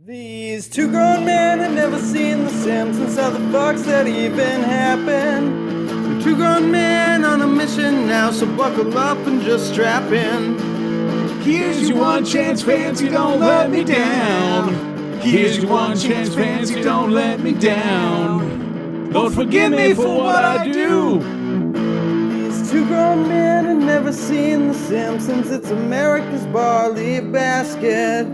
These two grown men had never seen The Simpsons. How the fuck's that even happen? We're two grown men on a mission now, so buckle up and just strap in. Here's your one chance, fancy, don't let me down. Here's your one chance, fancy, don't let me down. Lord, forgive me for what I do. These two grown men had never seen The Simpsons. It's America's Barley Basket.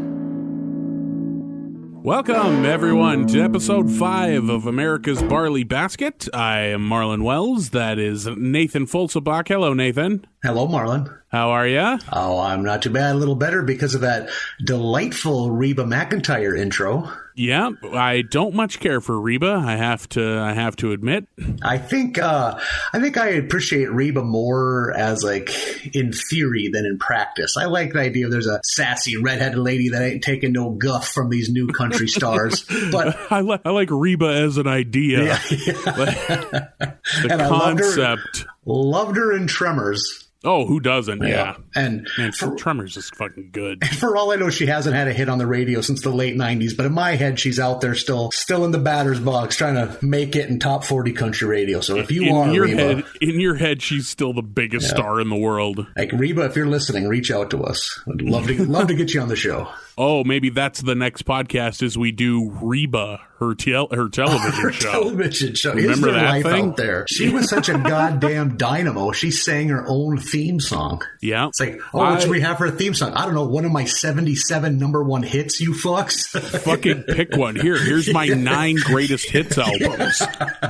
Welcome, everyone, to episode 5 of America's Barley Basket. I am Marlin Wells. That is Nathan Folsabach. Hello, Nathan. Hello, Marlin. How are ya? Oh, I'm not too bad. A little better because of that delightful Reba McEntire intro. Yeah, I don't much care for Reba. I have to admit. I think I appreciate Reba more as like in theory than in practice. I like the idea there's a sassy redheaded lady that ain't taking no guff from these new country stars. But I like Reba as an idea. Yeah. The and concept. Loved her in Tremors. Oh, who doesn't? Yeah. And man, Tremors is fucking good. For all I know, she hasn't had a hit on the radio since the late 90s, but in my head, she's out there still in the batter's box trying to make it in top 40 country radio. So if you are Reba... In your head, she's still the biggest star in the world. Like, Reba, if you're listening, reach out to us. I'd love to get you on the show. Oh, maybe that's the next podcast is we do Reba, her television show. Television show. Remember that life thing? Out there. She was such a goddamn dynamo. She sang her own theme song. Yeah. It's like, what should we have for a theme song? I don't know. One of my 77 number one hits, you fucks. Fucking pick one. Here's my 9 greatest hits albums.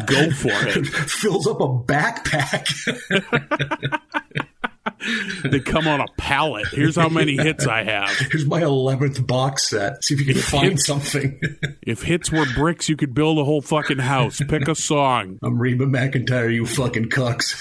Go for it. Fills up a backpack. They come on a pallet. Here's how many hits I have. Here's my 11th box set. See if you can find something. If hits were bricks, you could build a whole fucking house. Pick a song. I'm Reba McEntire, you fucking cucks.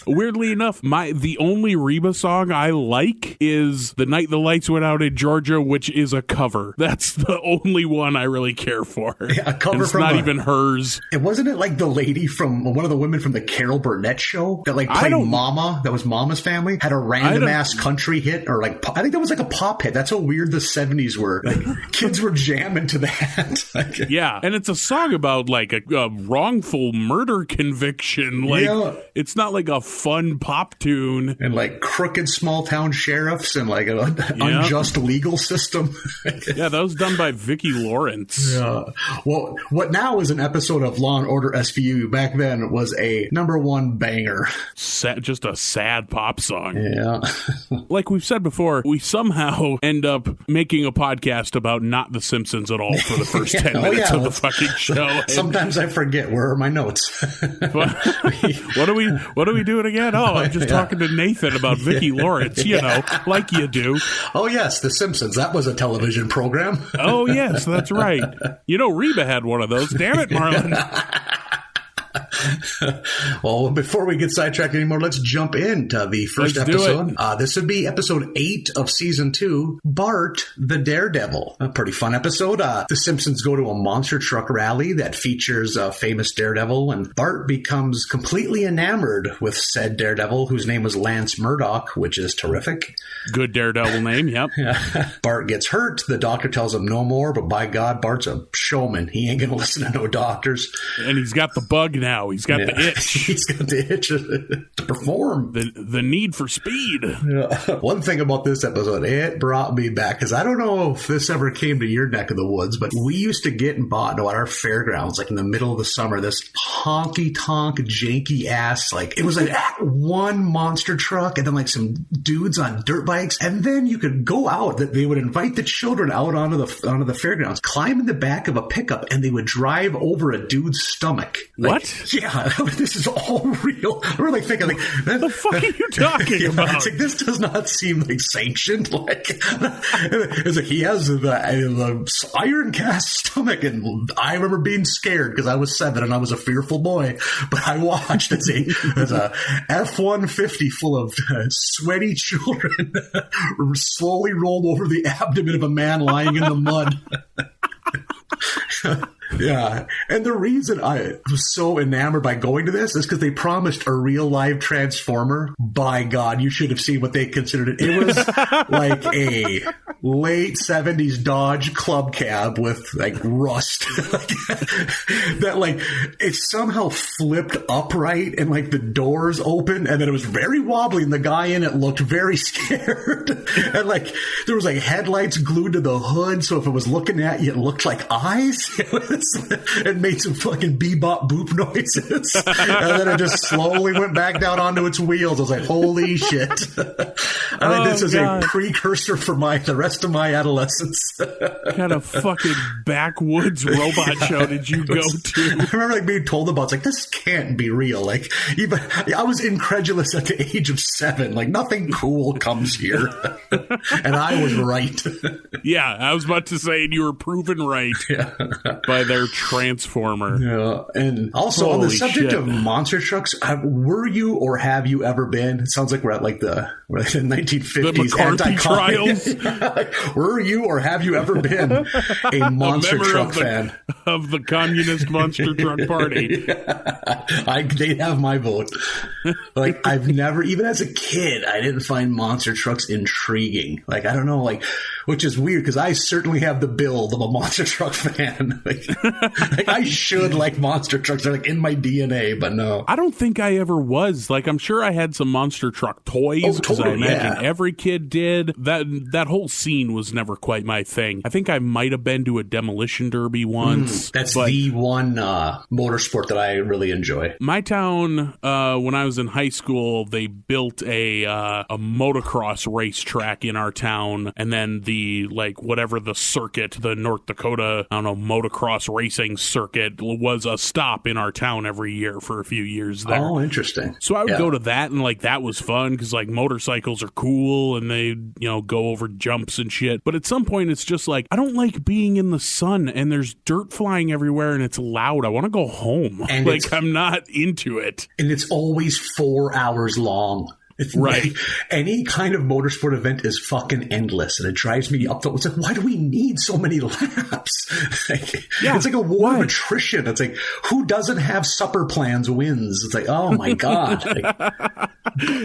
Weirdly enough, the only Reba song I like is The Night the Lights Went Out in Georgia, which is a cover. That's the only one I really care for. Yeah, a cover it's not even hers. It wasn't it like the lady from one of the women from the Carol Burnett show that like played Mama, that was Mama's Family, had a random ass country hit, or like I think that was like a pop hit. That's how weird the 70s were. Like, kids were jamming to that. Yeah, and it's a song about like a wrongful murder conviction. Like it's not like a fun pop tune. And like crooked small town sheriffs and like an unjust legal system. Yeah, that was done by Vicki Lawrence. Yeah. Well, what now is an episode of Law and Order SVU back then was a number one banger. Just a sad pop song. Yeah. Like we've said before, we somehow end up making a podcast about not The Simpsons at all for the first 10 minutes of the fucking show. Sometimes I forget. Where are my notes? What are we doing again? Oh, I'm just talking to Nathan about Vicki Lawrence, you know, like you do. Oh, yes, The Simpsons. That was a television program. Oh, yes, that's right. You know, Reba had one of those. Damn it, Marlin. Well, before we get sidetracked anymore, let's jump into the first episode. This would be episode 8 of season 2, Bart the Daredevil. A pretty fun episode. The Simpsons go to a monster truck rally that features a famous Daredevil, and Bart becomes completely enamored with said Daredevil, whose name was Lance Murdoch, which is terrific. Good Daredevil name, yep. Bart gets hurt. The doctor tells him no more, but by God, Bart's a showman. He ain't going to listen to no doctors. And he's got the bug now. He's got the itch. He's got the itch to perform. The need for speed. Yeah. One thing about this episode, it brought me back, because I don't know if this ever came to your neck of the woods, but we used to get and bought at our fairgrounds, like in the middle of the summer, this honky-tonk, janky ass, like, it was like one monster truck and then like some dudes on dirt bikes, and then you could go out, that they would invite the children out onto the fairgrounds, climb in the back of a pickup, and they would drive over a dude's stomach. What? Yeah, this is all real. We're like thinking, like, what the fuck are you talking about? It's like, this does not seem like sanctioned. Like, it's like he has the iron cast stomach, and I remember being scared because I was 7 and I was a fearful boy. But I watched as a F-150 full of sweaty children slowly rolled over the abdomen of a man lying in the mud. Yeah. And the reason I was so enamored by going to this is because they promised a real live Transformer. By God, you should have seen what they considered it. It was like a late 70s Dodge club cab with like rust. That like it somehow flipped upright and like the doors open and then it was very wobbly and the guy in it looked very scared. And like there was like headlights glued to the hood, so if it was looking at you, it looked like eyes. It made some fucking bebop boop noises. And then it just slowly went back down onto its wheels. I was like, holy shit. I think this is a precursor for the rest of my adolescence. What kind of fucking backwoods robot show did you go to? I remember like being told about, it's like, this can't be real. Like, even I was incredulous at the age of 7. Like, nothing cool comes here. And I was right. Yeah, I was about to say, and you were proven right by their Transformer. Yeah, and also on the subject of monster trucks, were you or have you ever been? It sounds like we're at like the 1950s the McCarthy trials. Were you or have you ever been a monster truck fan of the Communist Monster Truck Party? They have my vote. Like, I've never, even as a kid, I didn't find monster trucks intriguing. Like, I don't know, like, which is weird because I certainly have the build of a monster truck fan. Like I should like monster trucks. They're like in my DNA, but no. I don't think I ever was. Like, I'm sure I had some monster truck toys because I imagine every kid did. That whole scene was never quite my thing. I think I might have been to a demolition derby once. That's the one motorsport that I really enjoy. My town, when I was in high school, they built a motocross racetrack in our town, and then the circuit, the North Dakota, I don't know, motocross racing circuit was a stop in our town every year for a few years there. Oh, interesting. So I would go to that, and like that was fun because like motorcycles are cool and they, go over jumps and shit. But at some point it's just like, I don't like being in the sun and there's dirt flying everywhere and it's loud. I want to go home. And like, I'm not into it. And it's always 4 hours long. It's right. Like, any kind of motorsport event is fucking endless, and it drives me up. It's like, why do we need so many laps? It's like a war of attrition. It's like, who doesn't have supper plans wins. It's like, oh my God.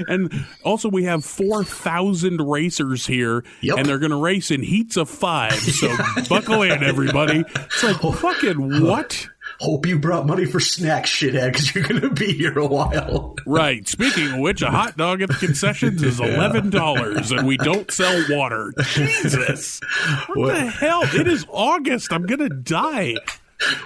And also we have 4,000 racers here, and they're going to race in heats of 5. So buckle in, everybody. It's like, fucking what? Hope you brought money for snacks, shithead, because you're going to be here a while. Right. Speaking of which, a hot dog at the concessions is $11, and we don't sell water. Jesus. What the hell? It is August. I'm going to die.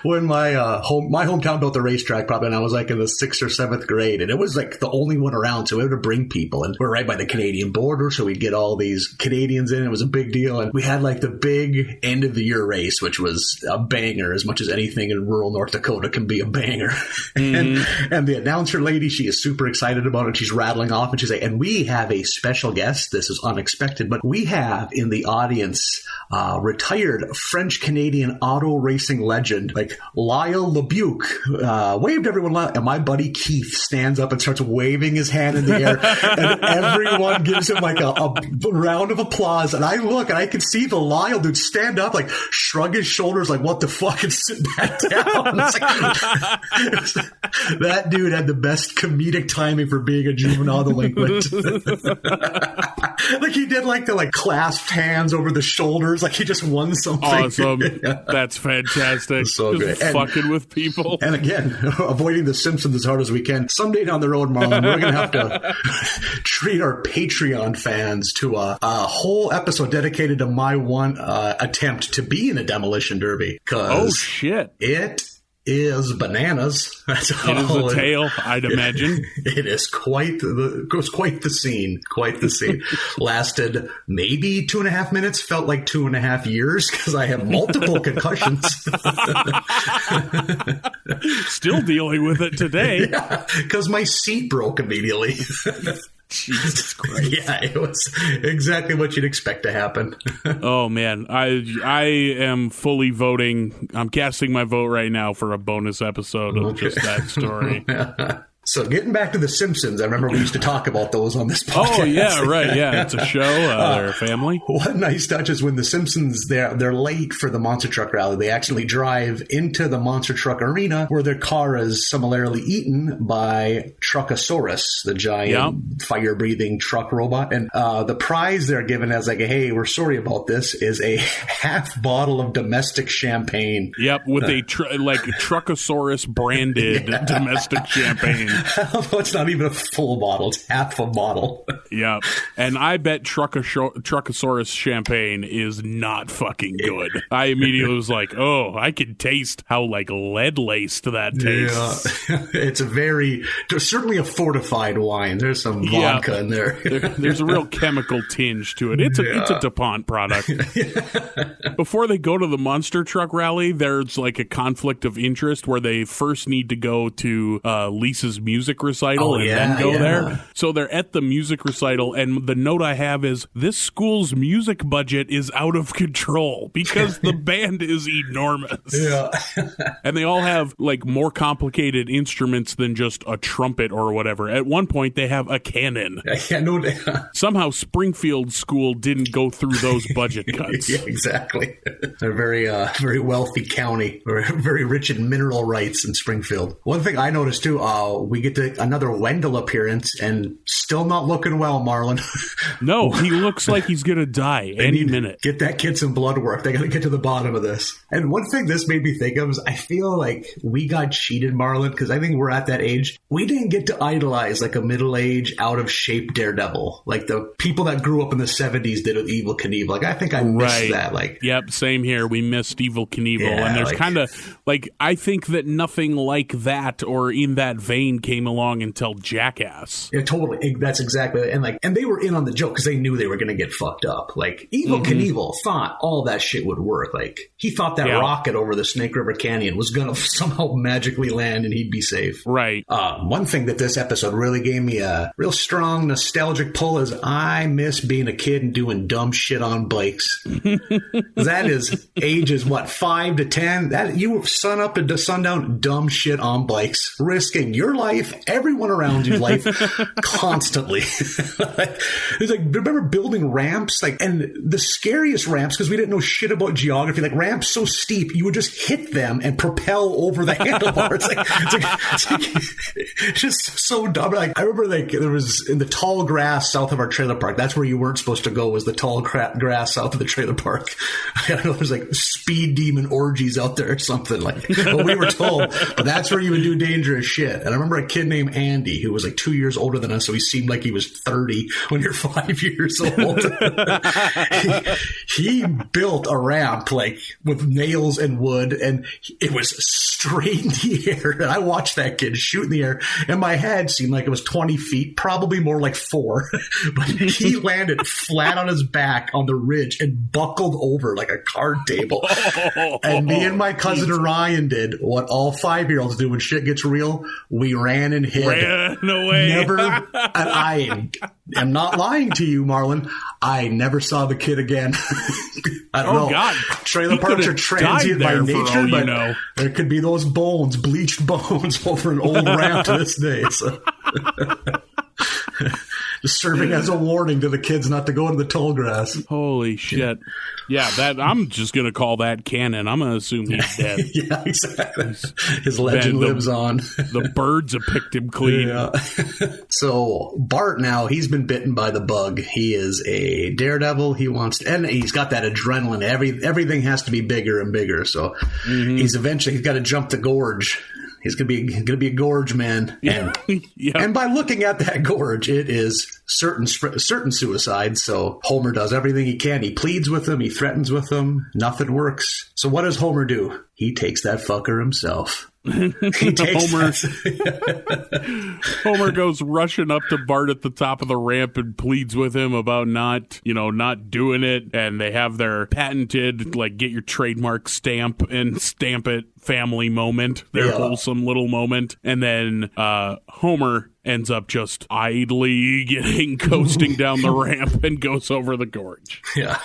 When my hometown built a racetrack, probably when I was like in the 6th or 7th grade, and it was like the only one around, so we had to bring people, and we're right by the Canadian border, so we'd get all these Canadians in. It was a big deal, and we had like the big end of the year race, which was a banger, as much as anything in rural North Dakota can be a banger. And the announcer lady, she is super excited about it. She's rattling off, and she's like, and we have a special guest. This is unexpected, but we have in the audience retired French-Canadian auto racing legend, like Lyle LeBuc, waved everyone, and my buddy Keith stands up and starts waving his hand in the air, and everyone gives him like a round of applause. And I look, and I can see the Lyle dude stand up, like shrug his shoulders, like what the fuck, and sit back down. That dude had the best comedic timing for being a juvenile delinquent. Like he did like the clasped hands over the shoulders, like he just won something. Awesome. That's fantastic. So just good. Fucking with people. And again, avoiding the Simpsons as hard as we can. Someday down the road, Marlin, we're going to have to treat our Patreon fans to a whole episode dedicated to my one attempt to be in a demolition derby. Oh, shit. It is bananas. That's it is a tale, I'd imagine. It is quite the scene. Quite the scene. Lasted maybe 2.5 minutes. Felt like 2.5 years because I have multiple concussions. Still dealing with it today. Yeah, because my seat broke immediately. Jesus Christ. Yeah, it was exactly what you'd expect to happen. Oh, man. I am fully voting. I'm casting my vote right now for a bonus episode of just that story. So getting back to The Simpsons, I remember we used to talk about those on this podcast. Oh, yeah, right. Yeah, it's a show. They're a family. One nice touch is when The Simpsons, they're late for the Monster Truck Rally. They actually drive into the Monster Truck Arena where their car is similarly eaten by Truckasaurus, the giant fire-breathing truck robot. And the prize they're given as like, hey, we're sorry about this, is a half bottle of domestic champagne. Yep, with a Truckasaurus branded domestic champagne. It's not even a full bottle. It's half a bottle. Yep. And I bet Truckasaurus champagne is not fucking good. I immediately was like, oh, I can taste how like lead-laced that tastes. Yeah. It's certainly a fortified wine. There's some vodka in there. There's a real chemical tinge to it. It's a DuPont product. Before they go to the Monster Truck Rally, there's like a conflict of interest where they first need to go to Lisa's music recital then go there. So they're at the music recital, and the note I have is, this school's music budget is out of control because the band is enormous. Yeah. And they all have like more complicated instruments than just a trumpet or whatever. At one point, they have a cannon. Somehow Springfield School didn't go through those budget cuts. Yeah, exactly. They're very wealthy county, very rich in mineral rights in Springfield. One thing I noticed too, we get to another Wendell appearance, and still not looking well, Marlin. No, he looks like he's gonna die any minute. Get that kid some blood work. They got to get to the bottom of this. And one thing this made me think of is I feel like we got cheated, Marlin, because I think we're at that age. We didn't get to idolize like a middle-aged, out-of-shape Daredevil. Like the people that grew up in the 70s did with Evel Knievel. Like I think I missed that. Like, yep, same here. We missed Evel Knievel. Yeah, and there's kind of like, I think that nothing like that or in that vein came along until Jackass. Yeah, totally. That's exactly it. And they were in on the joke because they knew they were going to get fucked up. Like Evel Knievel thought all that shit would work. Like he thought that rocket over the Snake River Canyon was going to somehow magically land and he'd be safe. Right. One thing that this episode really gave me a real strong nostalgic pull is I miss being a kid and doing dumb shit on bikes. That is ages, 5 to 10? That you sun up to sundown, dumb shit on bikes, risking your life, everyone around you's life, constantly. It's like, remember building ramps? And the scariest ramps, because we didn't know shit about geography, like ramps so steep, you would just hit them and propel over the handlebars. It's just so dumb. I remember there was in the tall grass south of our trailer park, that's where you weren't supposed to go, was the tall grass south of the trailer park. I don't know, there's like speed demon orgies out there or something, but we were told, but that's where you would do dangerous shit. And I remember a kid named Andy who was like 2 years older than us, so he seemed like he was 30 when you're 5 years old. he built a ramp with nails and wood, and it was straight in the air. And I watched that kid shoot in the air, and my head seemed like it was 20 feet, probably more like 4. But he landed flat on his back on the ridge and buckled over like a card table. And me and my cousin Ryan did what all 5-year-olds do when shit gets real. We ran and hid. Ran away. And I am not lying to you, Marlin. I never saw the kid again. I don't know. God. Trailer parks are transient by nature, but there could be those bones, bleached bones over an old ramp to this day. So. Just serving as a warning to the kids not to go into the tall grass. Holy shit. Yeah, I'm just going to call that canon. I'm going to assume he's dead. Yeah, exactly. His legend lives on. The birds have picked him clean. Yeah. So Bart now, he's been bitten by the bug. He is a daredevil. And he's got that adrenaline. Everything has to be bigger and bigger. So he's got to jump the gorge. He's gonna be a gorge man, and and by looking at that gorge, it is certain suicide. So Homer does everything he can. He pleads with him, he threatens with him. Nothing works. So what does Homer do? He takes that fucker himself. Homer goes rushing up to Bart at the top of the ramp and pleads with him about not doing it. And they have their patented, get your trademark stamp and stamp it family moment, their wholesome little moment. And then Homer ends up just idly coasting down the ramp and goes over the gorge. Yeah.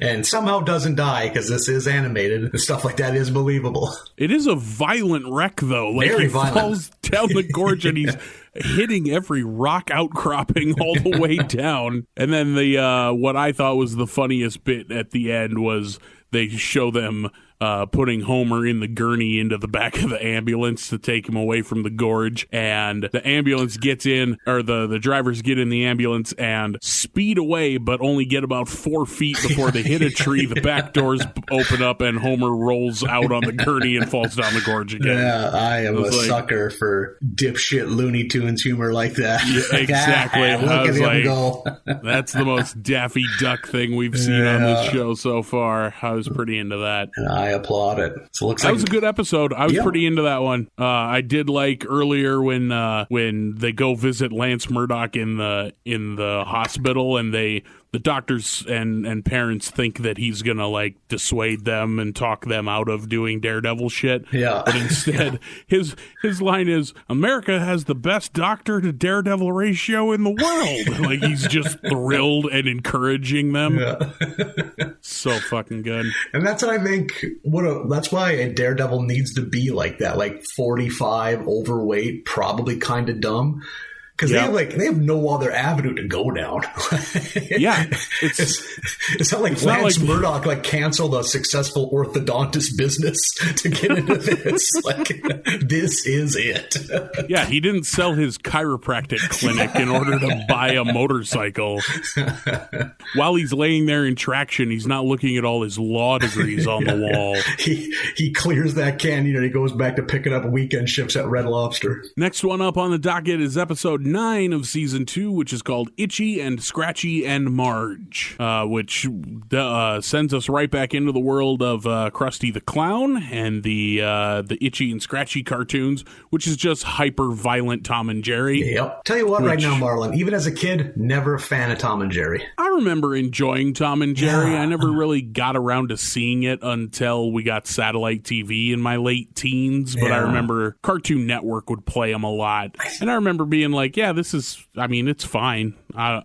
And somehow doesn't die because this is animated and stuff like that is believable. It is a violent wreck, though. Like, Very he violent. falls down the gorge and he's hitting every rock outcropping all the way down. And then the what I thought was the funniest bit at the end was they show them putting Homer in the gurney into the back of the ambulance to take him away from the gorge, and the ambulance gets in, or the drivers get in the ambulance and speed away, but only get about 4 feet before they hit a tree. The back doors open up and Homer rolls out on the gurney and falls down the gorge again. Yeah, I am a sucker for dipshit Looney Tunes humor like that. Yeah, exactly. Look at him go. That's the most Daffy Duck thing we've seen on this show so far. I was pretty into that. And I applaud it. So it looks that like was a good episode. I was pretty into that one. I did like earlier when they go visit Lance Murdoch in the hospital, and the doctors and parents think that he's gonna like dissuade them and talk them out of doing Daredevil shit. Yeah. But instead, his line is, "America has the best doctor to Daredevil ratio in the world." Like, he's just thrilled and encouraging them. Yeah. So fucking good. And that's what I think. That's why a Daredevil needs to be like that, like 45, overweight, probably kind of dumb. Because they have no other avenue to go down. Yeah, it's not like Lance Murdoch like canceled a successful orthodontist business to get into this. Like, this is it. Yeah, he didn't sell his chiropractic clinic in order to buy a motorcycle. While he's laying there in traction, he's not looking at all his law degrees on the wall. He clears that canyon and he goes back to picking up weekend shifts at Red Lobster. Next one up on the docket is episode 9 of season 2, which is called Itchy and Scratchy and Marge, which sends us right back into the world of Krusty the Clown and the Itchy and Scratchy cartoons, which is just hyper violent Tom and Jerry. Yep. Tell you what, right now, Marlin, even as a kid, never a fan of Tom and Jerry. I remember enjoying Tom and Jerry. I never really got around to seeing it until we got satellite TV in my late teens, but I remember Cartoon Network would play them a lot. And I remember being like, yeah, it's fine. I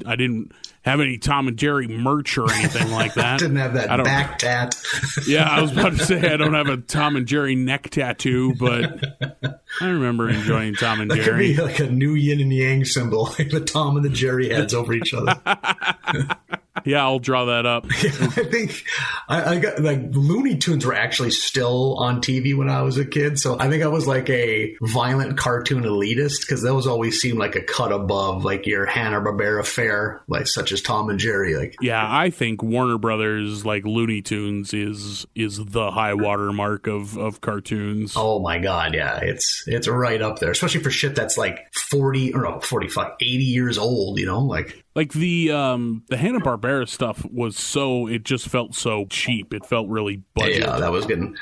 didn't have any Tom and Jerry merch or anything like that. Didn't have that back tat. Yeah, I was about to say I don't have a Tom and Jerry neck tattoo, but I remember enjoying Tom and Jerry. Jerry. Could be like a new yin and yang symbol, like the Tom and the Jerry heads over each other. Yeah, I'll draw that up. Yeah, I think I got like Looney Tunes were actually still on TV when I was a kid, so I think I was like a violent cartoon elitist because those always seemed like a cut above like your Hanna-Barbera fare, like such as Tom and Jerry. Like, yeah, I think Warner Brothers like Looney Tunes is the high water mark of cartoons. Oh my god, yeah, it's right up there, especially for shit that's like 45, 80 years old. You know, like the Hanna-Barbera stuff it just felt so cheap. It felt really budget. Yeah, that was getting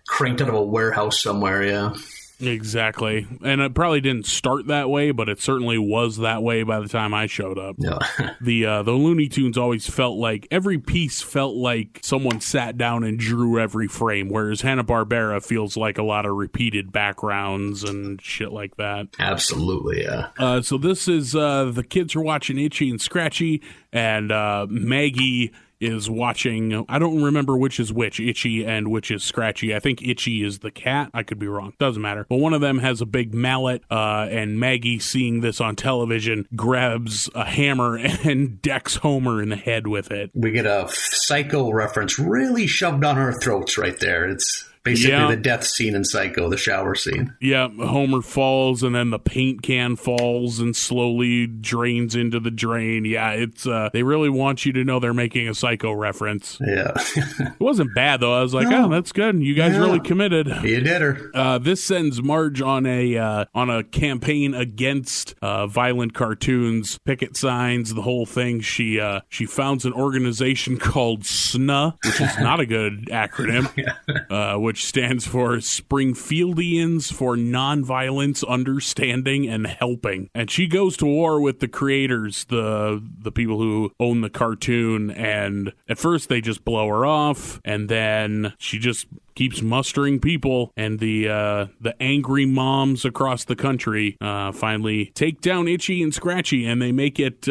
cranked out of a warehouse somewhere, yeah. Exactly. And it probably didn't start that way, but it certainly was that way by the time I showed up. Yeah. The Looney Tunes always felt like every piece felt like someone sat down and drew every frame, whereas Hanna-Barbera feels like a lot of repeated backgrounds and shit like that. Absolutely, yeah. So this is the kids are watching Itchy and Scratchy, and Maggie is watching, I don't remember which is which, Itchy and which is Scratchy. I think Itchy is the cat. I could be wrong. Doesn't matter. But one of them has a big mallet, and Maggie, seeing this on television, grabs a hammer and decks Homer in the head with it. We get a Psycho reference really shoved on our throats right there. It's basically the death scene in Psycho, the shower scene. Yeah, Homer falls, and then the paint can falls and slowly drains into the drain. Yeah, it's they really want you to know they're making a Psycho reference. Yeah. It wasn't bad, though. I was like, oh, that's good. You guys really committed. You did her. This sends Marge on a campaign against violent cartoons, picket signs, the whole thing. She founds an organization called SNA, which is not a good acronym, which stands for Springfieldians for Nonviolence, Understanding, and Helping. And she goes to war with the creators, the people who own the cartoon, and at first they just blow her off, and then she just keeps mustering people, and the angry moms across the country finally take down Itchy and Scratchy, and they make it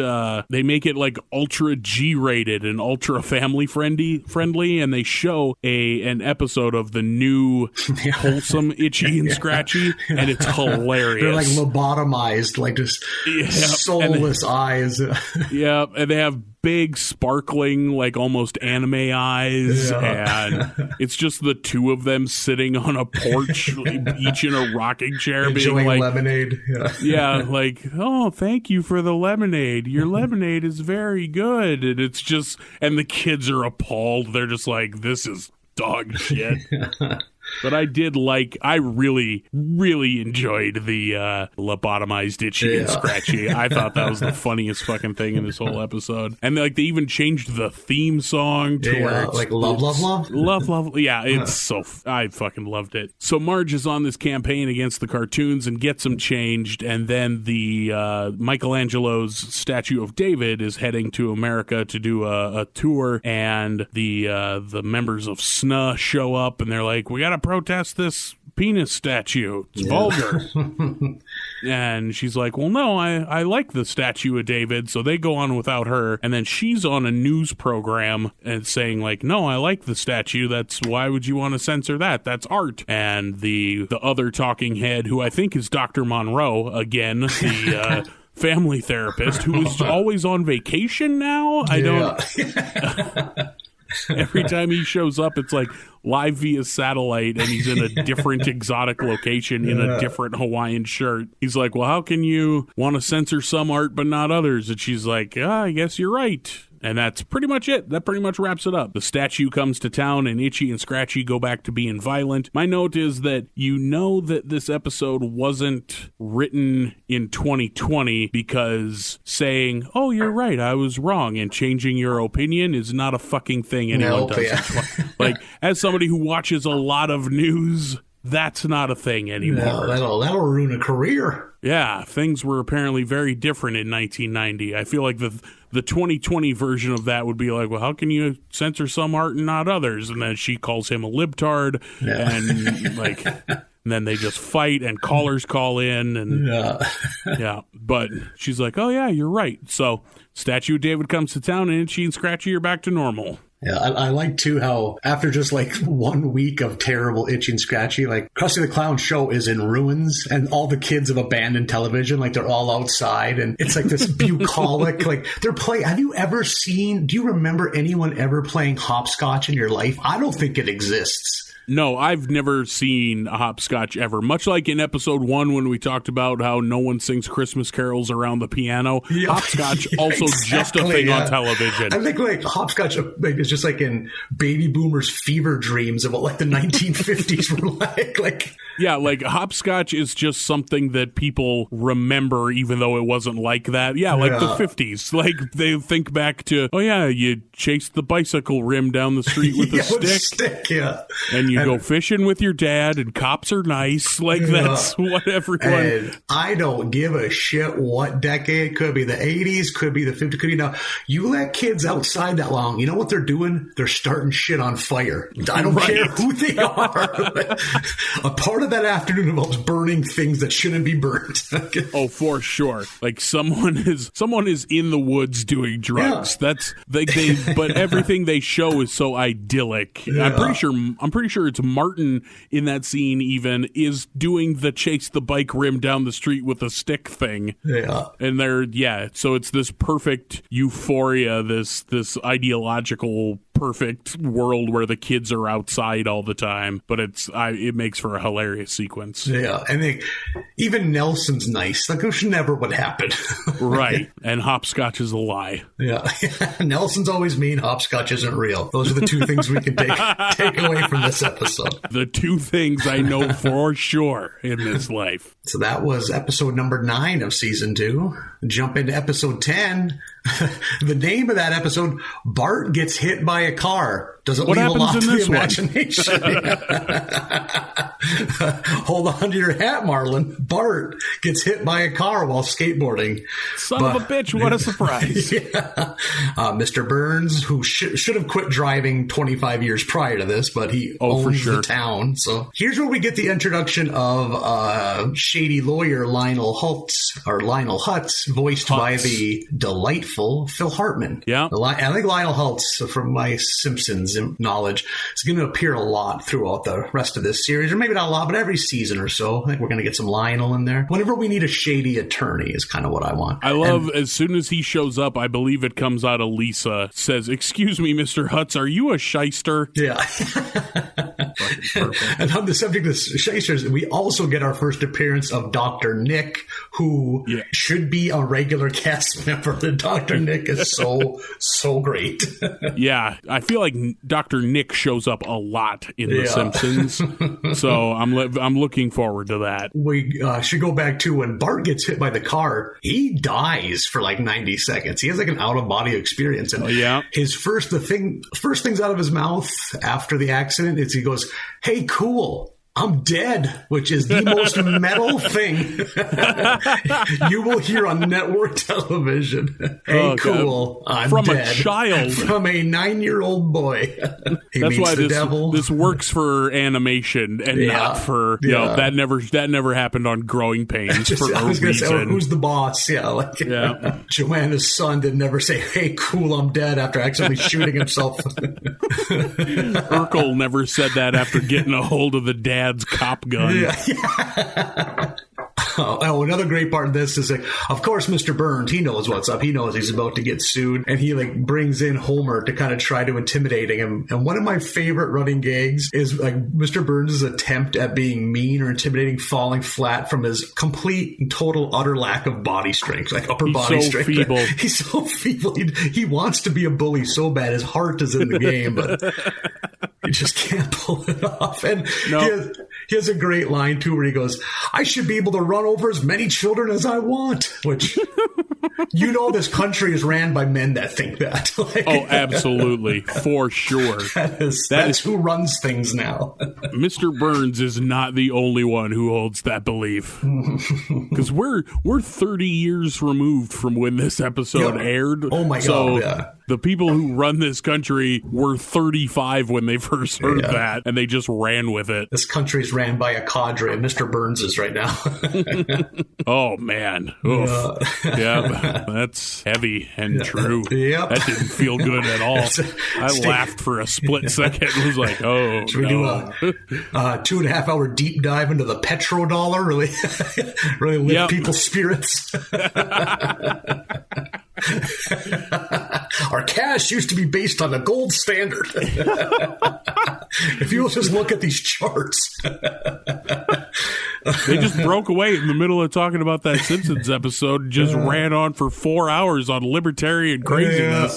like ultra G-rated and ultra family friendly, and they show an episode of the new wholesome Itchy and Scratchy, and it's hilarious. They're like lobotomized, like just soulless eyes. Yeah, and they have big, sparkling, like almost anime eyes, and it's just the two of them sitting on a porch, each in a rocking chair, enjoying being like lemonade. like, oh, thank you for the lemonade. Your lemonade is very good. And it's just, and the kids are appalled. They're just like, this is dog shit. But I really, really enjoyed the lobotomized Itchy and Scratchy. I thought that was the funniest fucking thing in this whole episode. And like they even changed the theme song to where it's like love. Love. Yeah, it's I fucking loved it. So Marge is on this campaign against the cartoons and gets them changed, and then the Michelangelo's statue of David is heading to America to do a tour, and the members of SNA show up, and they're like, we gotta protest this penis statue. It's vulgar. And she's like, well, no, I like the statue of David. So they go on without her. And then she's on a news program and saying like, no, I like the statue. Why would you want to censor that? That's art. And the other talking head, who I think is Dr. Monroe, again, the family therapist, who is always on vacation now. I don't... Every time he shows up, it's like live via satellite, and he's in a different exotic location in a different Hawaiian shirt. He's like, well, how can you want to censor some art but not others? And she's like, I guess you're right. And that's pretty much it. That pretty much wraps it up. The statue comes to town, and Itchy and Scratchy go back to being violent. My note is that you know that this episode wasn't written in 2020 because saying, oh, you're right, I was wrong, and changing your opinion is not a fucking thing anyone does. Like, as somebody who watches a lot of news, that's not a thing anymore. No, that'll ruin a career. Yeah, things were apparently very different in 1990. I feel like the 2020 version of that would be like, well, how can you censor some art and not others? And then she calls him a libtard, and like, and then they just fight, and callers call in, and but she's like, oh yeah, you're right. So statue of David comes to town, and Itchy and Scratchy are back to normal. Yeah, I like, too, how after just, like, 1 week of terrible Itchy and Scratchy, like, Krusty the Clown show is in ruins, and all the kids have abandoned television, like, they're all outside, and it's, like, this bucolic, like, they're playing... Have you ever seen... Do you remember anyone ever playing hopscotch in your life? I don't think it exists. No, I've never seen a hopscotch ever. Much like in episode 1 when we talked about how no one sings Christmas carols around the piano, hopscotch also just a thing on television. I think like hopscotch is just like in baby boomers' fever dreams of what like the 1950s were like. Yeah, like hopscotch is just something that people remember even though it wasn't like that. Yeah, like the 50s. Like they think back to, oh yeah, you chased the bicycle rim down the street with a stick. And you go fishing with your dad, and cops are nice. Like, that's what everyone... And I don't give a shit what decade. Could be the 80s, could be the 50s, could be now. You let kids outside that long, you know what they're doing? They're starting shit on fire. I don't care who they are. A part of that afternoon involves burning things that shouldn't be burnt. Oh, for sure. Like, someone is in the woods doing drugs. Yeah. That's... But everything they show is so idyllic. Yeah. I'm pretty sure it's Martin in that scene even is doing the chase the bike rim down the street with a stick thing. Yeah. And so it's this perfect euphoria, this ideological perfect world where the kids are outside all the time, but it makes for a hilarious sequence. Yeah, and even Nelson's nice. Like, which never would happen. Right, and hopscotch is a lie. Yeah, Nelson's always mean, hopscotch isn't real. Those are the two things we can take away from this episode. The two things I know for sure in this life. So that was episode number 9 of season 2. Jump into episode 10. The name of that episode, Bart Gets Hit by a Car. Doesn't What leave a lot happens to in the this imagination. Hold on to your hat, Marlin. Bart gets hit by a car while skateboarding. Son of a bitch, what a surprise. Mr. Burns, who should have quit driving 25 years prior to this, but he owns the town. So here's where we get the introduction of shady lawyer Lionel Hutz, voiced by the delightful Phil Hartman. Yeah. I think Lionel Hutz, from my Simpsons knowledge, is going to appear a lot throughout the rest of this series, or maybe not a lot, but every season or so. I think we're going to get some Lionel in there. Whenever we need a shady attorney is kind of what I want. I love, as soon as he shows up, I believe it comes out of Lisa, says, "Excuse me, Mr. Hutz, are you a shyster?" Yeah. And on the subject of shysters, we also get our first appearance of Dr. Nick, who should be a regular cast member. Dr. Nick is so great. Yeah, I feel like Dr. Nick shows up a lot in The Simpsons, so I'm looking forward to that. We should go back to when Bart gets hit by the car. He dies for like 90 seconds. He has like an out-of-body experience. And his first things out of his mouth after the accident is he goes, "Hey, cool, I'm dead," which is the most metal thing you will hear on network television. Hey, cool, I'm from dead. A child. From a 9-year-old boy. That's why devil. This works for animation and not for, that never happened on Growing Pains for I was a reason. Say, who's the boss? Joanna's son did never say, "Hey, cool, I'm dead," after accidentally shooting himself. Urkel never said that after getting a hold of the dad's cop gun. Oh, another great part of this is, like, of course, Mr. Burns, he knows what's up. He knows he's about to get sued, and he brings in Homer to kind of try to intimidate him. And one of my favorite running gags is Mr. Burns' attempt at being mean or intimidating, falling flat from his complete and total utter lack of body strength, upper body strength. Feeble. He's so feeble. He wants to be a bully so bad. His heart is in the game, but he just can't pull it off. And he has a great line too, where he goes, "I should be able to run over as many children as I want," which, this country is ran by men that think that. Oh, absolutely. For sure. That's who runs things now. Mr. Burns is not the only one who holds that belief. Because we're 30 years removed from when this episode aired. Oh my God, yeah. The people who run this country were 35 when they first heard that, and they just ran with it. This country's ran by a cadre of Mr. Burnses right now. Oh, man. Oof. Yeah, that's heavy and true. Yep. That didn't feel good at all. I laughed for a split second. It was like, oh, should we do a 2.5 hour deep dive into the petrodollar? Really lift people's spirits? Our cash used to be based on the gold standard. If you will just look at these charts. They just broke away in the middle of talking about that Simpsons episode and just ran on for 4 hours on libertarian craziness.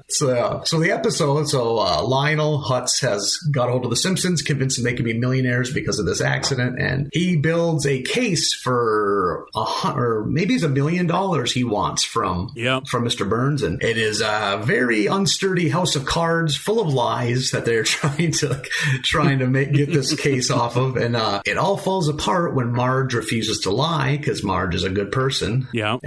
So the episode, Lionel Hutz has got hold of the Simpsons, convinced them they can be millionaires because of this accident, and he builds a case for maybe it's $1 million he wants from Mr. Burns, and it is a very unsturdy house of cards full of lies that they're trying to get this case off of, and it all falls apart when Marge refuses to lie because Marge is a good person. Yeah,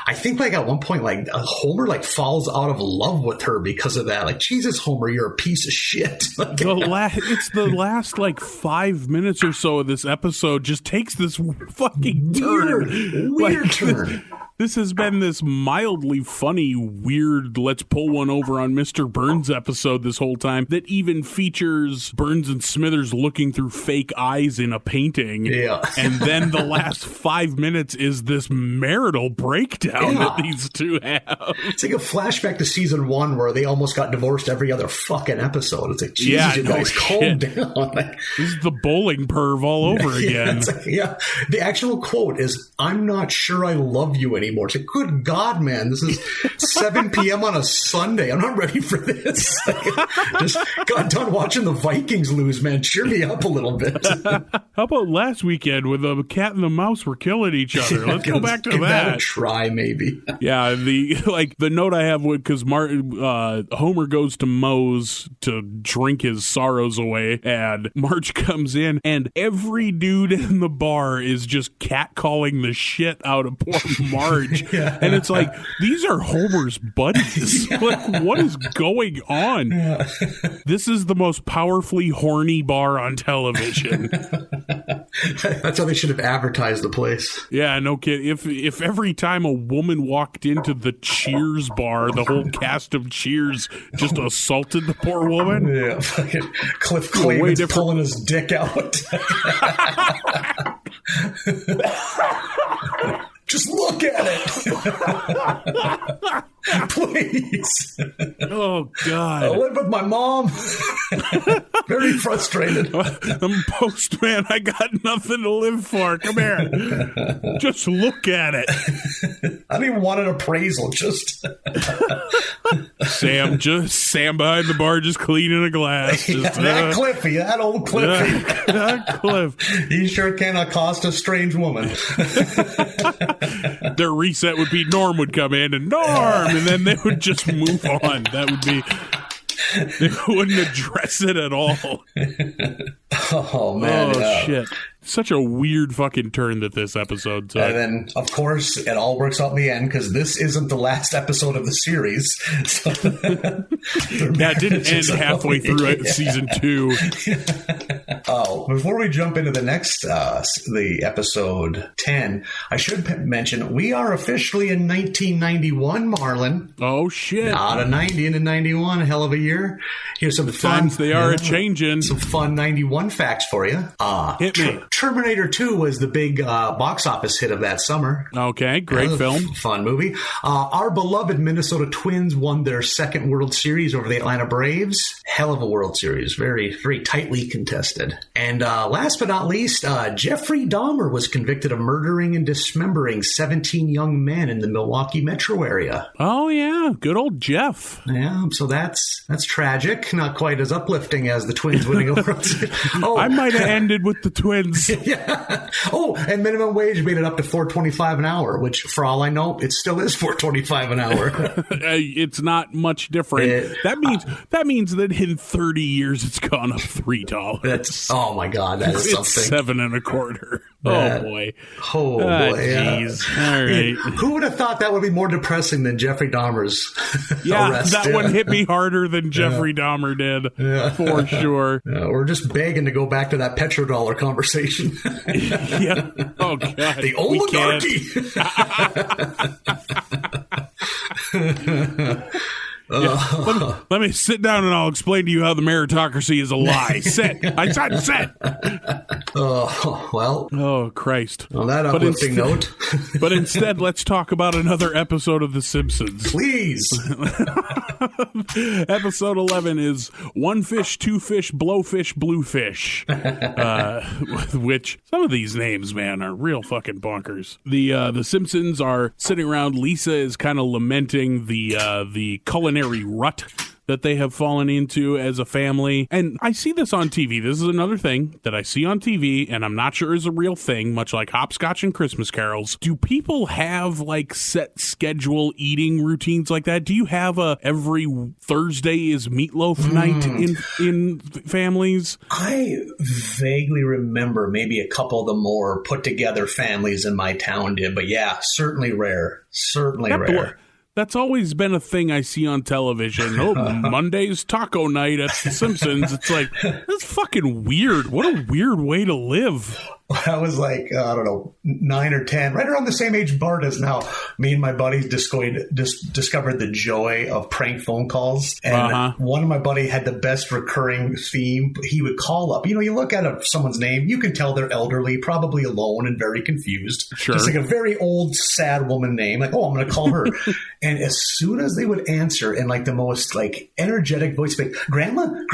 I think at one point Homer falls out of love with her because of that. Jesus, Homer, you're a piece of shit. It's the last 5 minutes or so of this episode just takes this fucking weird turn. This has been this mildly funny, weird, let's pull one over on Mr. Burns episode this whole time that even features Burns and Smithers looking through fake eyes in a painting. Yeah. And then the last 5 minutes is this marital breakdown that these two have. It's like a flashback to season 1 where they almost got divorced every other fucking episode. It's like, Jesus, you guys, calm down. This is the bowling perv all over again. The actual quote is, "I'm not sure I love you anymore." anymore. It's like, good God, man, this is 7 p.m. on a Sunday. I'm not ready for this. Just got done watching the Vikings lose, man. Cheer me up a little bit. How about last weekend when the cat and the mouse were killing each other? Let's go back to give that. A try, maybe. Yeah, the note I have would, because Homer goes to Moe's to drink his sorrows away, and Marge comes in, and every dude in the bar is just catcalling the shit out of poor Marge. Yeah. And it's like, these are Homer's buddies. Yeah. Like, what is going on? Yeah. This is the most powerfully horny bar on television. That's how they should have advertised the place. Yeah, no kid. If every time a woman walked into the Cheers bar, the whole cast of Cheers just assaulted the poor woman. Yeah, fucking Cliff Clavins pulling his dick out. Just look at it. Please. Oh, God. I live with my mom. Very frustrated. I'm postman. I got nothing to live for. Come here. Just look at it. I don't even want an appraisal. Just Sam behind the bar, just cleaning a glass. Just, that Cliffy, that old Cliffy. That Cliff. He sure can accost a strange woman. Their reset would be Norm would come in, and Norm, and then they would just move on. That would be... They wouldn't address it at all. Oh, man. Oh, shit. Such a weird fucking turn that this episode took. And then, of course, it all works out in the end because this isn't the last episode of the series. So that didn't end halfway through season 2. Oh, before we jump into the next, the episode 10, I should mention we are officially in 1991, Marlin. Oh, shit. Out of 90 into 91, a hell of a year. Here's some fun. Times they are a-changing. Some fun 91 facts for you. Hit me. Terminator 2 was the big box office hit of that summer. Okay, great film. Fun movie. Our beloved Minnesota Twins won their second World Series over the Atlanta Braves. Hell of a World Series. Very, very tightly contested. And last but not least, Jeffrey Dahmer was convicted of murdering and dismembering 17 young men in the Milwaukee metro area. Oh, yeah. Good old Jeff. Yeah, so that's tragic. Not quite as uplifting as the Twins winning a World Series. Oh. I might have ended with the Twins. Yeah. Oh, and minimum wage made it up to $4.25 an hour, which, for all I know, it still is $4.25 an hour. It's not much different. That means that in 30 years it's gone up $3. Oh my God, that is something. It's $7.25. Oh boy. Oh boy. Jeez. Yeah. All right. Who would have thought that would be more depressing than Jeffrey Dahmer's arrest? That one hit me harder than Jeffrey Dahmer did, for sure. We're just begging to go back to that petrodollar conversation. Yeah. Oh God. The oligarchy. Let me sit down and I'll explain to you how the meritocracy is a lie. Sit. I said sit. Oh, Christ. On that uplifting note. But instead, let's talk about another episode of The Simpsons. Please. Episode 11 is One Fish, Two Fish, Blowfish, Bluefish. Which, some of these names, man, are real fucking bonkers. The Simpsons are sitting around. Lisa is kind of lamenting the culinary rut that they have fallen into as a family. And I see this on TV. This is another thing that I see on TV, and I'm not sure is a real thing, much like hopscotch and Christmas carols. Do people have, like, set schedule eating routines like that? Do you have every Thursday is meatloaf night in families? I vaguely remember maybe a couple of the more put-together families in my town did, but yeah, certainly rare. Certainly rare. That's always been a thing I see on television. Oh, Monday's taco night at The Simpsons. It's like, that's fucking weird. What a weird way to live. I was like, I don't know, 9 or 10, right around the same age Bart is now. Me and my buddies discovered the joy of prank phone calls. And one of my buddy had the best recurring theme. He would call up. You know, you look at someone's name, you can tell they're elderly, probably alone and very confused. Sure. Just like a very old, sad woman name. Like, oh, I'm going to call her. And as soon as they would answer in like the most like energetic voice, like, Grandma,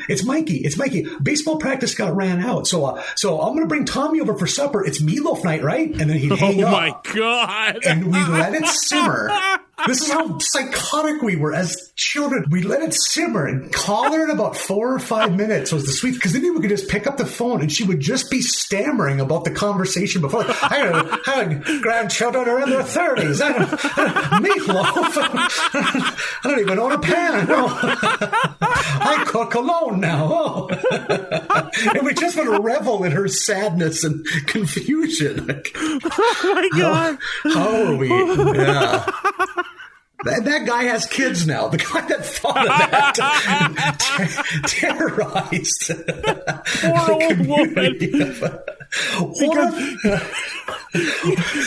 it's Mikey. Baseball practice got ran out. So I'm going to bring call me over for supper. It's meatloaf night, right? And then he'd hang up. Oh, my God. And we let it simmer. This is how psychotic we were as children. We let it simmer and call her in about 4 or 5 minutes was the sweet, because then we could just pick up the phone and she would just be stammering about the conversation before. Like, I had grandchildren are in their 30s. Meatloaf. I don't even own a pan. No. I cook alone now. Oh. And we just would revel in her sadness and confusion. Like, Oh, my God. how are we? Yeah. That guy has kids now. The guy that thought of that terrorized Poor old woman.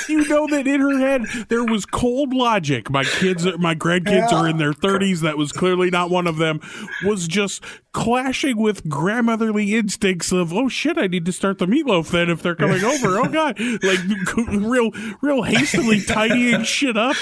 You know that in her head there was cold logic. My grandkids are in their 30s. That was clearly not one of them. Was just clashing with grandmotherly instincts of, oh shit, I need to start the meatloaf then if they're coming over. Oh God, like real hastily tidying shit up.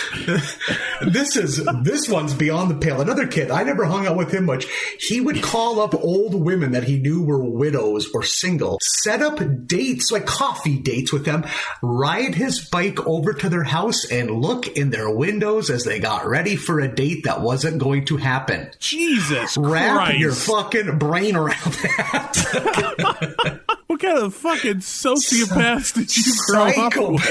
This one's beyond the pale. Another kid, I never hung out with him much. He would call up old women that he knew were widows or single, set up dates, like coffee dates with them, ride his bike over to their house and look in their windows as they got ready for a date that wasn't going to happen. Jesus Wrap Christ. your fucking brain around that. What kind of fucking sociopaths did you grow up with?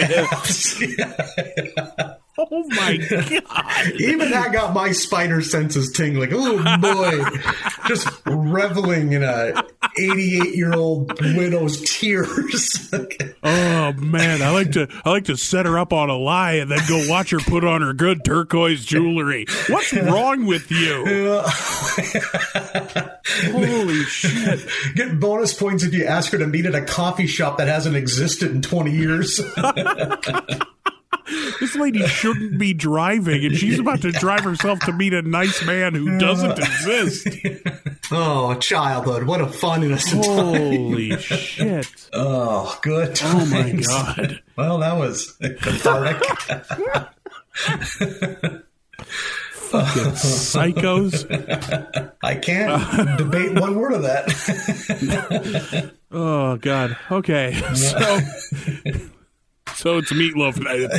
Oh my God. Even that got my spider senses tingling. Oh boy. Just reveling in a 88-year-old widow's tears. Oh man, I like to set her up on a lie and then go watch her put on her good turquoise jewelry. What's wrong with you? Holy shit. Get bonus points if you ask her to meet at a coffee shop that hasn't existed in 20 years. This lady shouldn't be driving, and she's about to drive herself to meet a nice man who doesn't exist. Oh, childhood. What a fun, innocent time. Holy shit. Oh, good times. Oh, my God. Well, that was cathartic. Fucking psychos. I can't debate one word of that. Oh, God. Okay. So it's meatloaf night at the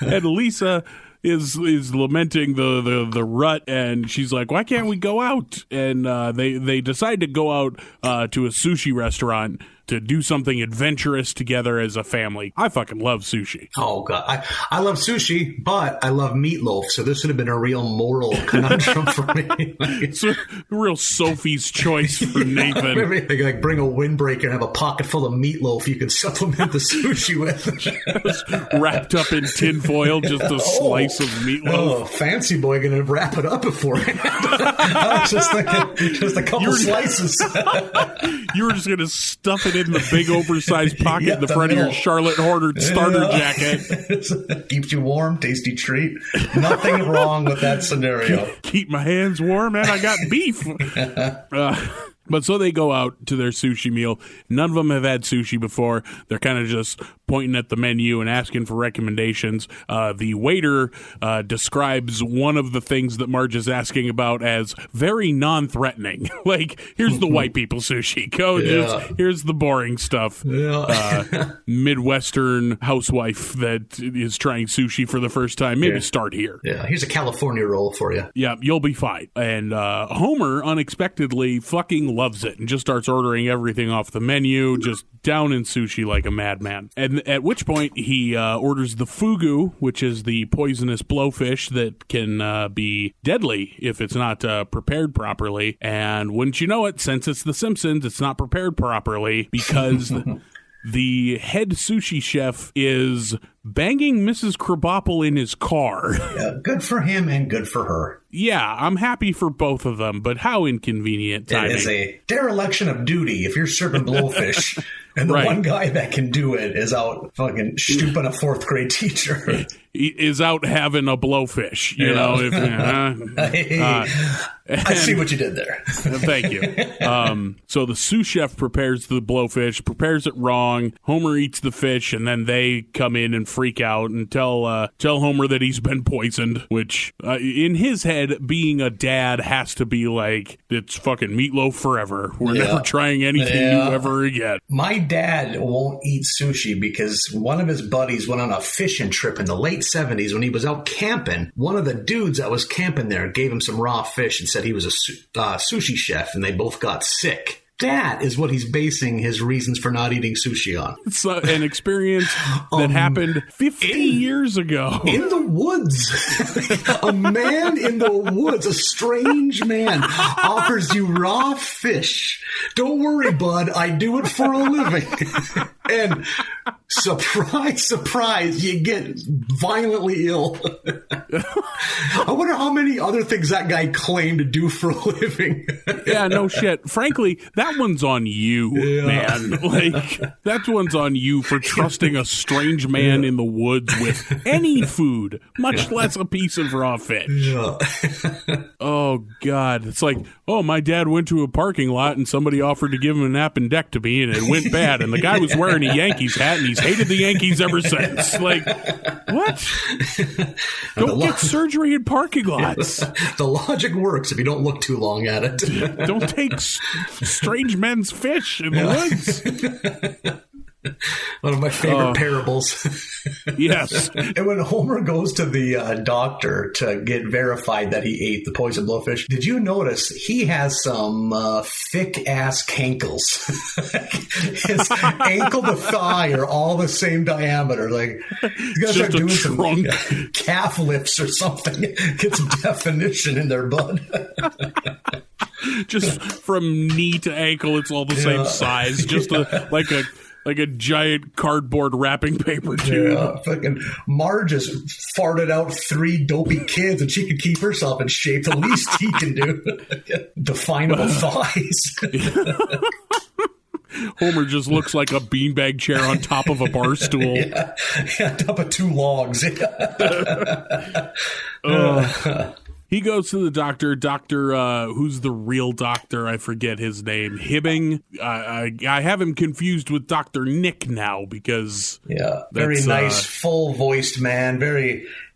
Simpsons. And Lisa is lamenting the rut, and she's like, why can't we go out? And they decide to go out to a sushi restaurant to do something adventurous together as a family. I fucking love sushi. Oh, God. I love sushi, but I love meatloaf, so this would have been a real moral conundrum for me. It's a real Sophie's choice for Nathan. Maybe like bring a windbreaker and have a pocket full of meatloaf you can supplement the sushi with. Just wrapped up in tinfoil, just a slice of meatloaf. Oh, fancy boy gonna wrap it up beforehand. I was just thinking, just a couple slices. You were just gonna stuff it in the big oversized pocket in the front of your Charlotte Horner starter jacket. Keeps you warm, tasty treat. Nothing wrong with that scenario. Keep my hands warm, and I got beef. But so they go out to their sushi meal. None of them have had sushi before. They're kind of just pointing at the menu and asking for recommendations. The waiter describes one of the things that Marge is asking about as very non-threatening. Like, here's the white people sushi. Go, here's the boring stuff. Midwestern housewife that is trying sushi for the first time. Maybe start here. Yeah, here's a California roll for you. Yeah, you'll be fine. And Homer unexpectedly fucking loves it and just starts ordering everything off the menu, just down in sushi like a madman. And at which point he orders the fugu, which is the poisonous blowfish that can be deadly if it's not prepared properly. And wouldn't you know it, since it's The Simpsons, it's not prepared properly because the head sushi chef is banging Mrs. Krabappel in his car. Yeah, good for him and good for her. Yeah, I'm happy for both of them, but how inconvenient timing. It is a dereliction of duty if you're serving blowfish and the one guy that can do it is out fucking stooping a fourth grade teacher. is out having a blowfish, you know. I see what you did there. Thank you. So the sous chef prepares the blowfish, prepares it wrong. Homer eats the fish, and then they come in and freak out and tell Homer that he's been poisoned, which in his head, being a dad has to be like, it's fucking meatloaf forever. We're never trying anything new ever again. My dad won't eat sushi because one of his buddies went on a fishing trip in the late 70s when he was out camping. One of the dudes that was camping there gave him some raw fish and said he was a sushi chef, and they both got sick. That is what he's basing his reasons for not eating sushi on. It's an experience that happened 50 years ago. In the woods. A man in the woods, a strange man, offers you raw fish. Don't worry, bud, I do it for a living. And surprise, surprise, you get violently ill. I wonder how many other things that guy claimed to do for a living. Yeah, no shit. Frankly, that one's on you, man. Like, that one's on you for trusting a strange man in the woods with any food, much less a piece of raw fish. Yeah. Oh, God. It's like, oh, my dad went to a parking lot and somebody offered to give him an appendectomy and it went bad. And the guy was wearing a Yankees hat and he's hated the Yankees ever since. Like, what? Don't get surgery in parking lots. The logic works if you don't look too long at it. Don't take strange men's fish in the woods. One of my favorite parables. Yes. And when Homer goes to the doctor to get verified that he ate the poison blowfish, did you notice he has some thick-ass cankles? His ankle to thigh are all the same diameter. Like, he's got to start doing some calf lifts or something. Get some definition in there, bud. Just from knee to ankle, it's all the same size. Just like a giant cardboard wrapping paper tube. Yeah, fucking Marge just farted out 3 dopey kids and she could keep herself in shape. The least he can do. Definable thighs. Homer just looks like a beanbag chair on top of a bar stool. Yeah, on top of 2 logs. He goes to the doctor, who's the real doctor? I forget his name. Hibbing. I have him confused with Dr. Nick now because... Yeah, very nice, full-voiced man.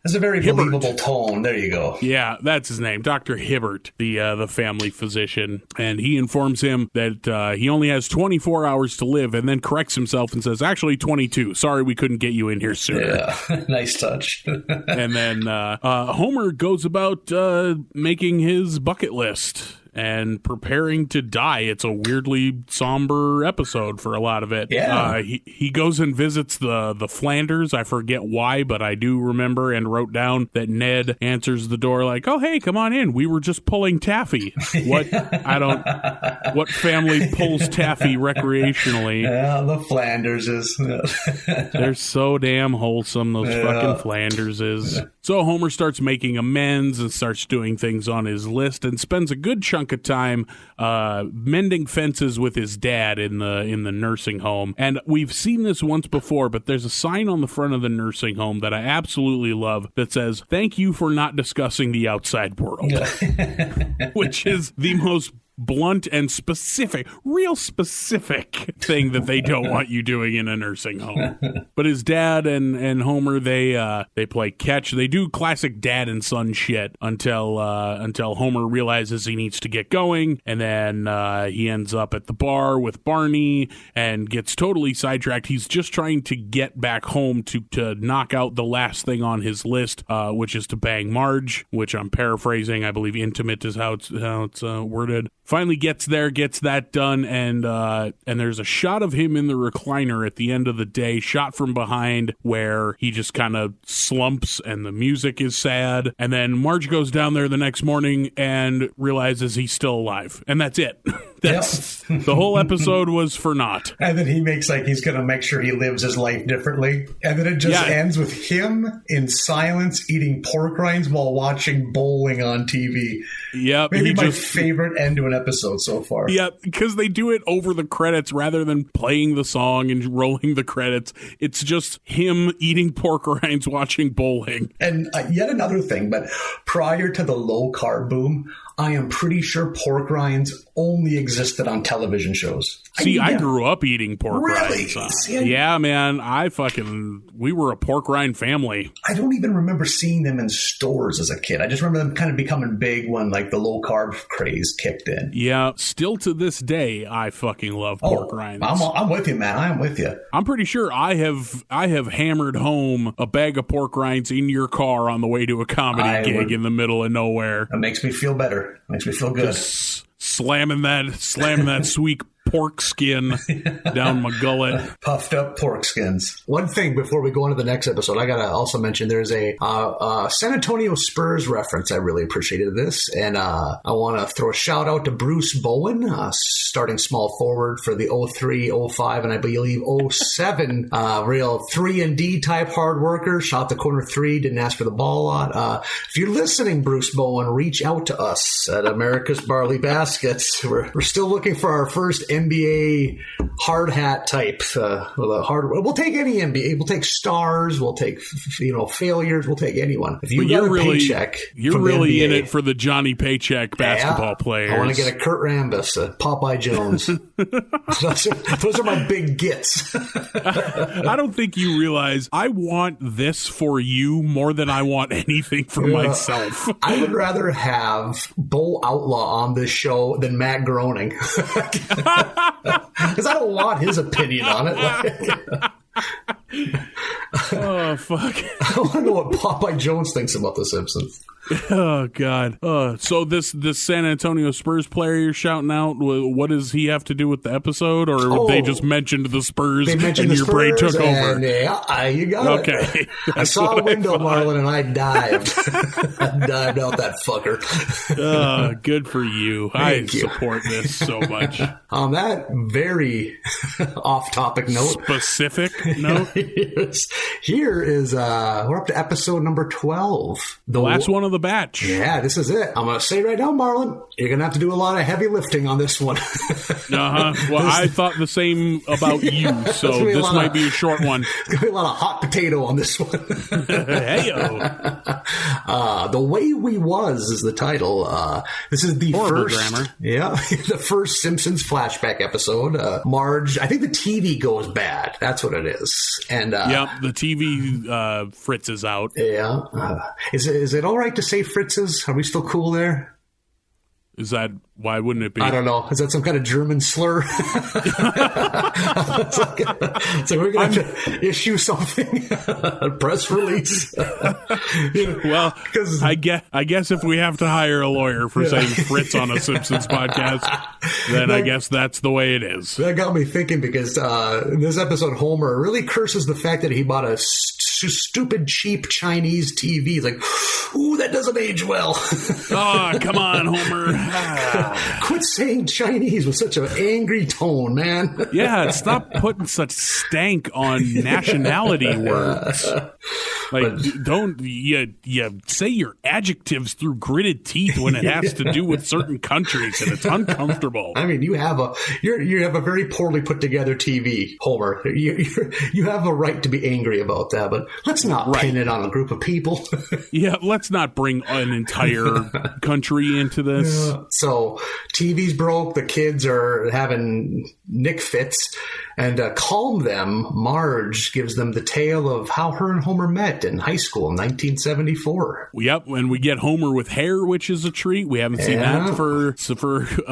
Has a very Hibbert. believable tone. There you go. Yeah, that's his name, Dr. Hibbert, the family physician. And he informs him that he only has 24 hours to live and then corrects himself and says, actually 22. Sorry we couldn't get you in here sooner. Yeah, nice touch. And then Homer goes about making his bucket list and preparing to die. It's a weirdly somber episode for a lot of it. Yeah. He goes and visits the Flanders. I forget why, but I do remember and wrote down that Ned answers the door like, oh, hey, come on in. We were just pulling taffy. What family pulls taffy recreationally? Yeah, the Flanders is. They're so damn wholesome, those fucking Flanderses. So Homer starts making amends and starts doing things on his list and spends a good chunk of time mending fences with his dad in the nursing home. And we've seen this once before, but there's a sign on the front of the nursing home that I absolutely love that says, thank you for not discussing the outside world, which is the most blunt and specific, real specific thing that they don't want you doing in a nursing home. But his dad and Homer, they play catch. They do classic dad and son shit until Homer realizes he needs to get going, and then he ends up at the bar with Barney and gets totally sidetracked. He's just trying to get back home to knock out the last thing on his list, which is to bang Marge, which I'm paraphrasing. I believe intimate is how it's worded. Finally gets there, gets that done, and there's a shot of him in the recliner at the end of the day, shot from behind, where he just kind of slumps and the music is sad. And then Marge goes down there the next morning and realizes he's still alive. And that's it. That's the whole episode was for naught. And then he makes like he's going to make sure he lives his life differently. And then it just ends with him in silence eating pork rinds while watching bowling on TV. Yep. Maybe my favorite end to an episode so far. Yeah, because they do it over the credits rather than playing the song and rolling the credits. It's just him eating pork rinds, watching bowling. And yet another thing, but prior to the low carb boom, I am pretty sure pork rinds only existed on television shows. See, I grew up eating pork rinds. See, yeah, man, we were a pork rind family. I don't even remember seeing them in stores as a kid. I just remember them kind of becoming big when like the low carb craze kicked in. Yeah, still to this day, I fucking love pork rinds. I'm with you, man. I am with you. I'm pretty sure I have hammered home a bag of pork rinds in your car on the way to a comedy gig in the middle of nowhere. That makes me feel better. Makes me feel good. Just slamming that sweet pork skin down my gullet. Puffed up pork skins. One thing before we go on to the next episode, I got to also mention there's a San Antonio Spurs reference. I really appreciated this. And I want to throw a shout out to Bruce Bowen, starting small forward for the 03, 05, and I believe 07 real 3-and-D type hard worker. Shot the corner three, didn't ask for the ball a lot. If you're listening, Bruce Bowen, reach out to us at America's Barley Baskets. We're still looking for our first NBA hard hat type. We'll take any NBA. We'll take stars. We'll take failures. We'll take anyone. If you got a paycheck, you're really in it for the Johnny Paycheck basketball players. I want to get a Kurt Rambis, a Popeye Jones. those are my big gets. I don't think you realize I want this for you more than I want anything for myself. I would rather have Bo Outlaw on this show than Matt Groening. Because I don't want his opinion on it. Oh, fuck. I want to know what Popeye Jones thinks about The Simpsons. Oh, God. So this San Antonio Spurs player you're shouting out, what does he have to do with the episode? Or they just mentioned the Spurs and your brain took over? Yeah, you got it. Okay. I saw a window, Marlin, and I dived. I dived out that fucker. Good for you. Thank you. Support this so much. On that very off-topic note. Specific note? Here is, we're up to episode number 12. The last one of the batch. Yeah, this is it. I'm going to say right now, Marlin, you're going to have to do a lot of heavy lifting on this one. Well, I thought the same about you, so this might be a short one. There's going to be a lot of hot potato on this one. Hey-o. The Way We Was is the title. This is the Horrible first grammar. Yeah, the first Simpsons flashback episode. Marge, I think the TV goes bad. That's what it is. And yep, the TV Fritz is out. Yeah. Is it all right to say Fritz's? Are we still cool there? Is that, why wouldn't it be? I don't know. Is that some kind of German slur? it's like we're going to have to issue something, a press release. Well, I guess if we have to hire a lawyer for saying Fritz on a Simpsons podcast, then I guess that's the way it is. That got me thinking because in this episode, Homer really curses the fact that he bought a stupid, cheap Chinese TV. He's like, ooh, that doesn't age well. Oh, come on, Homer. Quit saying Chinese with such an angry tone, man. Yeah, stop putting such stank on nationality words. Like, don't you say your adjectives through gritted teeth when it has to do with certain countries, and it's uncomfortable. I mean, you have a very poorly put together TV, Homer. You have a right to be angry about that, but let's not pin it on a group of people. Yeah, let's not bring an entire country into this. Yeah. So TV's broke, the kids are having Nick fits, and to calm them, Marge gives them the tale of how her and Homer met in high school in 1974. Yep, and we get Homer with hair, which is a treat. We haven't seen that for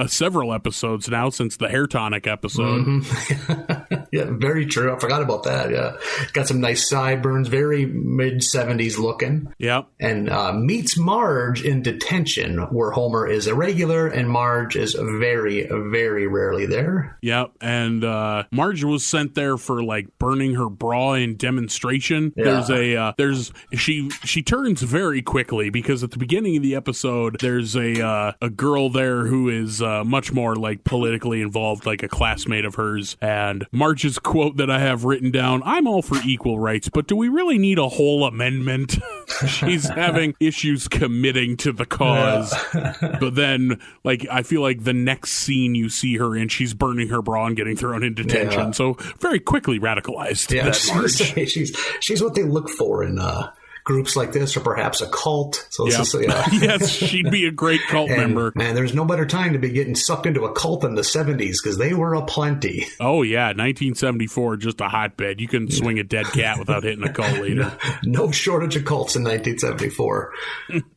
several episodes now, since the hair tonic episode. Mm-hmm. Yeah, very true. I forgot about that. Yeah, got some nice sideburns, very mid-70s looking. Yep. And meets Marge in detention, where Homer is irregular and Marge is very, very rarely there. Yep, and Marge was sent there for like burning her bra in demonstration. Yeah. She turns very quickly, because at the beginning of the episode there's a girl there who is much more like politically involved, like a classmate of hers, and Marge Marge's quote that I have written down, I'm all for equal rights, but do we really need a whole amendment? She's having issues committing to the cause. But then, like, I feel like the next scene you see her in, she's burning her bra and getting thrown in detention. So very quickly radicalized. Yeah, that Marge. she's what they look for in groups like this, or perhaps a cult. So this is, Yes, she'd be a great cult member. Man, there's no better time to be getting sucked into a cult than the 70s, because they were aplenty. Oh, yeah, 1974, just a hotbed. You couldn't swing a dead cat without hitting a cult leader. No shortage of cults in 1974.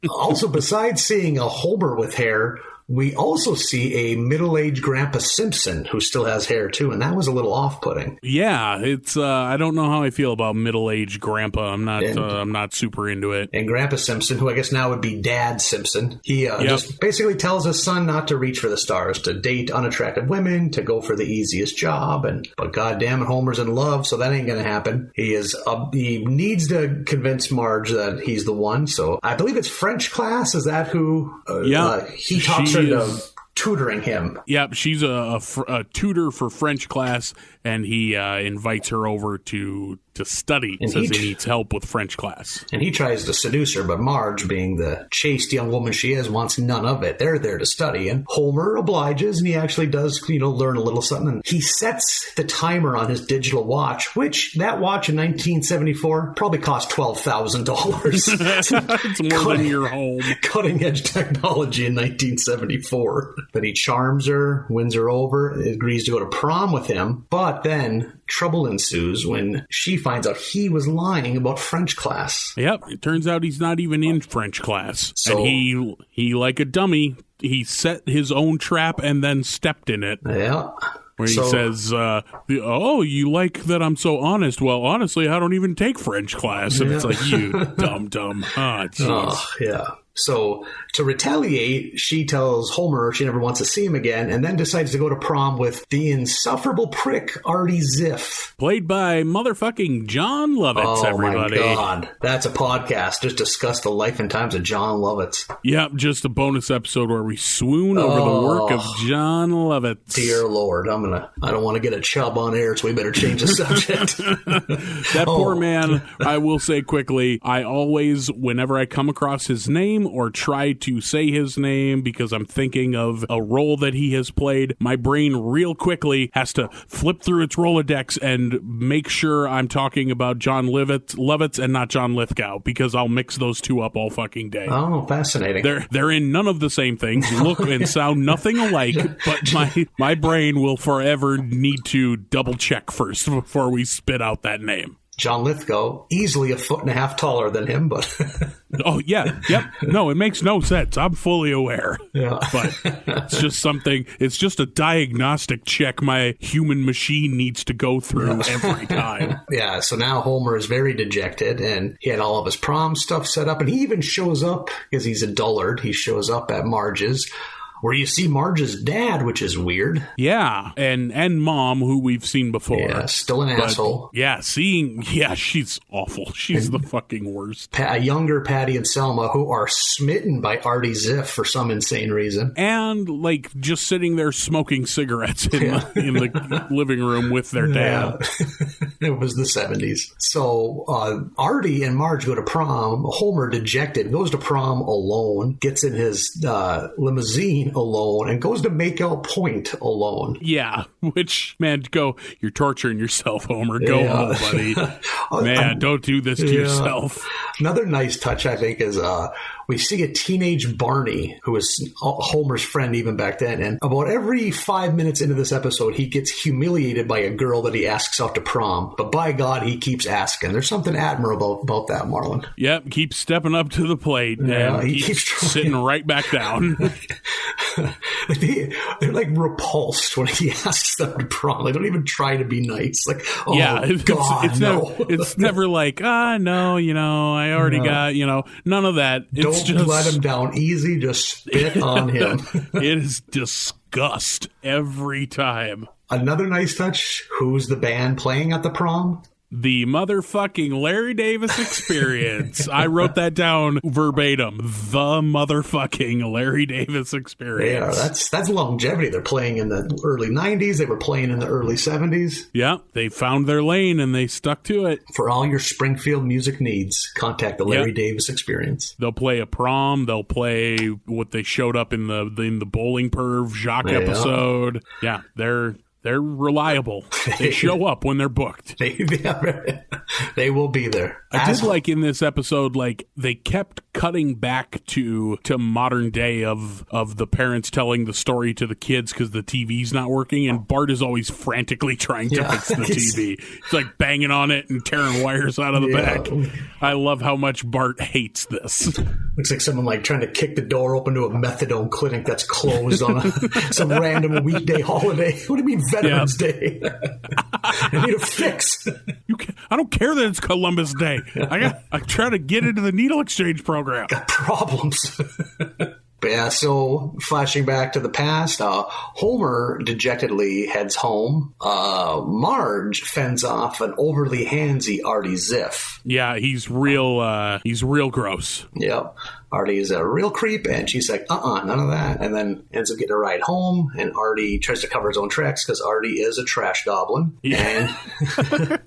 Also, besides seeing a Homer with hair, we also see a middle-aged Grandpa Simpson who still has hair too, and that was a little off-putting. Yeah, it's I don't know how I feel about middle-aged Grandpa. I'm not super into it. And Grandpa Simpson, who I guess now would be Dad Simpson, he just basically tells his son not to reach for the stars, to date unattractive women, to go for the easiest job. But goddamn it, Homer's in love, so that ain't gonna happen. He needs to convince Marge that he's the one. So I believe it's French class. Is that who? He talks her into tutoring him. Yep, she's a tutor for French class, and he invites her over to study. And says he needs help with French class. And he tries to seduce her, but Marge, being the chaste young woman she is, wants none of it. They're there to study. And Homer obliges, and he actually does, learn a little something. And he sets the timer on his digital watch, which that watch in 1974 probably cost $12,000. It's more than your home. Cutting edge technology in 1974. But he charms her, wins her over, agrees to go to prom with him. But then trouble ensues when she finds out he was lying about French class. Yep, it turns out he's not even in French class. So, and he like a dummy, he set his own trap and then stepped in it. Yeah. Where he says, oh, you like that I'm so honest? Well, honestly, I don't even take French class. And it's like, you dumb. Ah, jeez. Oh, yeah. So to retaliate, she tells Homer she never wants to see him again, and then decides to go to prom with the insufferable prick Artie Ziff. Played by motherfucking John Lovitz, everybody. Oh, my God. That's a podcast. Just discuss the life and times of John Lovitz. Yep, just a bonus episode where we swoon over the work of John Lovitz. Dear Lord, I don't want to get a chub on air, so we better change the subject. That poor man, I will say quickly, I always, whenever I come across his name, or try to say his name because I'm thinking of a role that he has played, my brain real quickly has to flip through its Rolodex and make sure I'm talking about John Lovitz and not John Lithgow, because I'll mix those two up all fucking day. Oh, fascinating. They're in none of the same things, look and sound nothing alike, but my brain will forever need to double check first before we spit out that name. John Lithgow, easily 1.5 feet taller than him, but... Oh, yeah. Yep. No, it makes no sense. I'm fully aware. Yeah. But it's just it's just a diagnostic check my human machine needs to go through every time. Yeah, so now Homer is very dejected, and he had all of his prom stuff set up, and he even shows up, because he's a dullard, he shows up at Marge's, where you see Marge's dad, which is weird. Yeah, and mom, who we've seen before. Yeah, still an asshole. Yeah, she's awful. She's the fucking worst. A younger Patty and Selma, who are smitten by Artie Ziff for some insane reason. And, like, just sitting there smoking cigarettes in the living room with their dad. Yeah. It was the 70s. So Artie and Marge go to prom. Homer, dejected, goes to prom alone, gets in his limousine alone, and goes to Makeout Point alone. Yeah, which, man, you're torturing yourself, Homer. Go home, buddy. Man, don't do this to yourself. Another nice touch, I think, is we see a teenage Barney, who was Homer's friend even back then, and about every 5 minutes into this episode, he gets humiliated by a girl that he asks out to prom. But by God, he keeps asking. There's something admirable about that, Marlin. Yep, keeps stepping up to the plate, and he keeps sitting right back down. They're like repulsed when he asks them to prom. They don't even try to be nice. Like, oh, yeah, it's never like, no, I already got, none of that. Don't let him down easy. Just spit on him. It is disgust every time. Another nice touch. Who's the band playing at the prom? The motherfucking Larry Davis experience. I wrote that down verbatim. The motherfucking Larry Davis experience. Yeah, that's longevity. They're playing in the early 90s. They were playing in the early 70s. Yeah, they found their lane and they stuck to it. For all your Springfield music needs, contact the Larry Davis experience. They'll play a prom. They'll play what they showed up in the Bowling Perv Jacques episode. Yeah, they're reliable. They show up when they're booked. They will be there. I did like in this episode, like they kept cutting back to modern day of the parents telling the story to the kids because the TV's not working, and Bart is always frantically trying to fix the TV. He's like banging on it and tearing wires out of the back. I love how much Bart hates this. Looks like someone like trying to kick the door open to a methadone clinic that's closed on some random weekday holiday. What do you mean Veterans Day? I need a fix. I don't care that it's Columbus Day. I try to get into the needle exchange program. Got problems. But yeah, so flashing back to the past, Homer dejectedly heads home. Marge fends off an overly handsy Artie Ziff. Yeah, he's real gross. Yep. Artie is a real creep, and she's like, none of that. And then ends up getting a ride home, and Artie tries to cover his own tracks because Artie is a trash goblin. Yeah.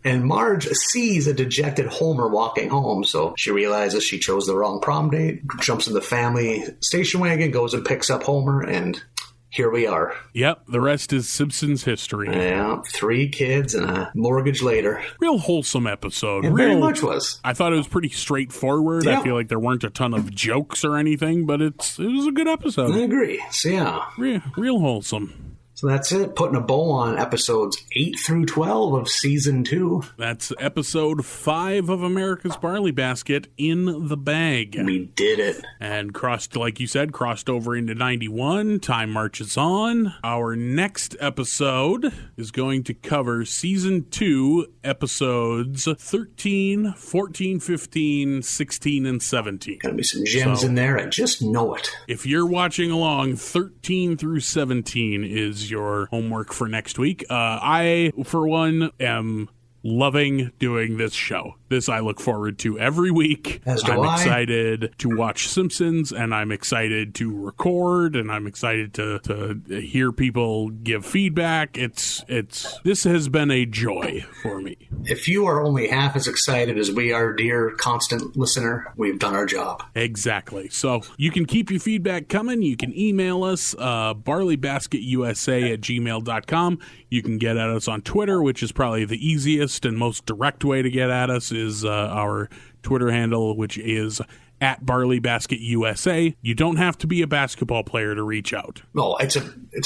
And Marge sees a dejected Homer walking home, so she realizes she chose the wrong prom date, jumps in the family station wagon, goes and picks up Homer, and here we are. Yep, the rest is Simpsons history. Yeah, 3 kids and a mortgage later. Real wholesome episode. It very much was. I thought it was pretty straightforward. Yeah. I feel like there weren't a ton of jokes or anything, but it was a good episode. I agree. So yeah. Real wholesome. So that's it. Putting a bow on episodes 8 through 12 of season 2. That's episode 5 of America's Barley Basket in the bag. We did it. And crossed over into 91. Time marches on. Our next episode is going to cover season 2, episodes 13, 14, 15, 16, and 17. Gonna be some gems in there. I just know it. If you're watching along, 13 through 17 is your homework for next week. I, for one, am loving doing this show. This I look forward to every week. As do I'm I. excited to watch Simpsons, and I'm excited to record, and I'm excited to hear people give feedback. This has been a joy for me. If you are only half as excited as we are, dear constant listener, we've done our job. Exactly. So you can keep your feedback coming. You can email us, barleybasketusa@gmail.com. You can get at us on Twitter, which is probably the easiest and most direct way to get at us, is our Twitter handle, which is @BarleyBasketUSA. You don't have to be a basketball player to reach out. No, it's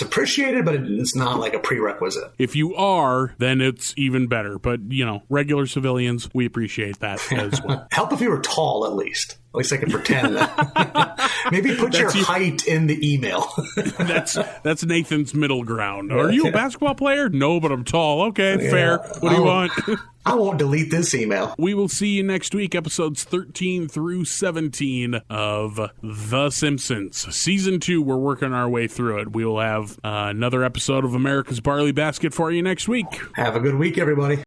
appreciated, but it's not like a prerequisite. If you are, then it's even better. But, regular civilians, we appreciate that as well. Help if you were tall, at least. At least I can pretend that. Maybe put your height in the email. That's Nathan's middle ground. Are you a basketball player? No, but I'm tall. Okay, fair. What do you want? I won't delete this email. We will see you next week, episodes 13 through 17 of The Simpsons. Season 2, we're working our way through it. We will have another episode of America's Barley Basket for you next week. Have a good week, everybody.